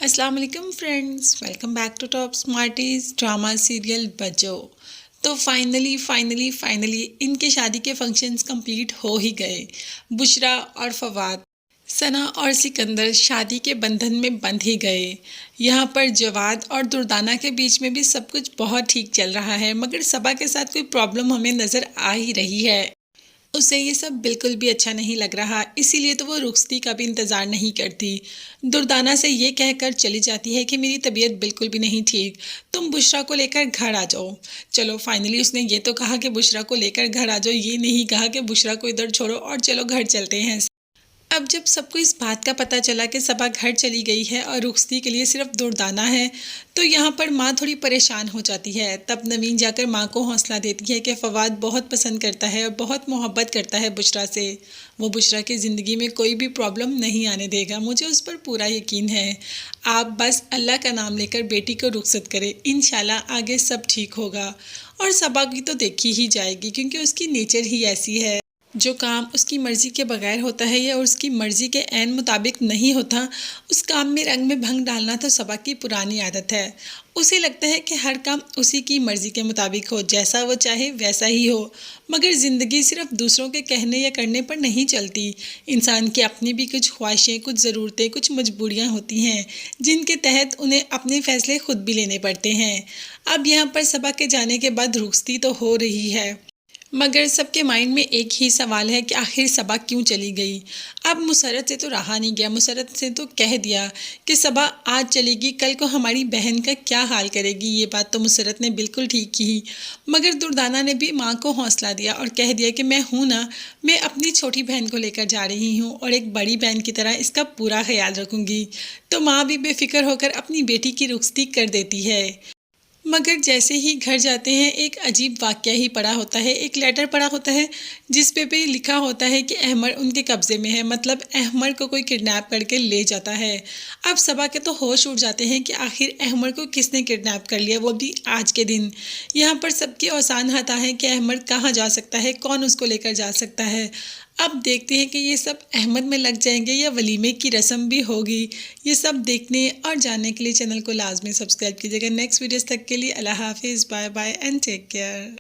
السلام علیکم friends, welcome back to top smarties drama serial بچو۔ تو فائنلی ان کے شادی کے فنکشنز کمپلیٹ ہو ہی گئے۔ بشرا اور فواد، ثنا اور سکندر شادی کے بندھن میں بندھ ہی گئے۔ یہاں پر جواد اور دردانہ کے بیچ میں بھی سب کچھ بہت ٹھیک چل رہا ہے، مگر صبا کے ساتھ کوئی پرابلم ہمیں نظر آ ہی رہی ہے۔ اسے یہ سب بالکل بھی اچھا نہیں لگ رہا، اسی لیے تو وہ رخصتی کا بھی انتظار نہیں کرتی۔ دردانہ سے یہ کہہ کر چلی جاتی ہے کہ میری طبیعت بالکل بھی نہیں ٹھیک، تم بشرا کو لے کر گھر آ جاؤ۔ چلو فائنلی اس نے یہ تو کہا کہ بشرا کو لے کر گھر آ جاؤ، یہ نہیں کہا کہ بشرا کو ادھر چھوڑو اور چلو گھر چلتے ہیں۔ اب جب سب کو اس بات کا پتہ چلا کہ صبا گھر چلی گئی ہے اور رخصتی کے لیے صرف دردانہ ہے، تو یہاں پر ماں تھوڑی پریشان ہو جاتی ہے۔ تب نوین جا کر ماں کو حوصلہ دیتی ہے کہ فواد بہت پسند کرتا ہے اور بہت محبت کرتا ہے بشرا سے، وہ بشرا کی زندگی میں کوئی بھی پرابلم نہیں آنے دے گا، مجھے اس پر پورا یقین ہے۔ آپ بس اللہ کا نام لے کر بیٹی کو رخصت کریں، انشاءاللہ آگے سب ٹھیک ہوگا۔ اور صبا کی تو دیکھی ہی جائے گی، کیونکہ اس کی نیچر ہی ایسی ہے۔ جو کام اس کی مرضی کے بغیر ہوتا ہے یا اس کی مرضی کے عین مطابق نہیں ہوتا، اس کام میں رنگ میں بھنگ ڈالنا تو صبا کی پرانی عادت ہے۔ اسے لگتا ہے کہ ہر کام اسی کی مرضی کے مطابق ہو، جیسا وہ چاہے ویسا ہی ہو، مگر زندگی صرف دوسروں کے کہنے یا کرنے پر نہیں چلتی۔ انسان کی اپنی بھی کچھ خواہشیں، کچھ ضرورتیں، کچھ مجبوریاں ہوتی ہیں، جن کے تحت انہیں اپنے فیصلے خود بھی لینے پڑتے ہیں۔ اب یہاں پر صبا کے جانے کے بعد رخصتی تو ہو رہی ہے، مگر سب کے مائنڈ میں ایک ہی سوال ہے کہ آخر صبا کیوں چلی گئی۔ اب مسرت سے تو رہا نہیں گیا، مسرت سے تو کہہ دیا کہ صبا آج چلے گی، کل کو ہماری بہن کا کیا حال کرے گی۔ یہ بات تو مسرت نے بالکل ٹھیک کی، مگر دردانہ نے بھی ماں کو حوصلہ دیا اور کہہ دیا کہ میں ہوں نا، میں اپنی چھوٹی بہن کو لے کر جا رہی ہوں اور ایک بڑی بہن کی طرح اس کا پورا خیال رکھوں گی۔ تو ماں بھی بے فکر ہو کر اپنی بیٹی کی رخصتی کر دیتی ہے۔ مگر جیسے ہی گھر جاتے ہیں ایک عجیب واقعہ ہی پڑا ہوتا ہے، ایک لیٹر پڑا ہوتا ہے جس پہ بھی لکھا ہوتا ہے کہ احمر ان کے قبضے میں ہے، مطلب احمر کو کوئی کڈنیپ کر کے لے جاتا ہے۔ اب صبا کے تو ہوش اڑ جاتے ہیں کہ آخر احمر کو کس نے کڈنیپ کر لیا، وہ بھی آج کے دن۔ یہاں پر سب کی اوسان ہتا ہے کہ احمر کہاں جا سکتا ہے، کون اس کو لے کر جا سکتا ہے۔ اب دیکھتے ہیں کہ یہ سب احمد میں لگ جائیں گے یا ولیمے کی رسم بھی ہوگی۔ یہ سب دیکھنے اور جاننے کے لیے چینل کو لازمی سبسکرائب کیجیے گا۔ نیکسٹ ویڈیوز تک کے لیے اللہ حافظ، bye bye and take care.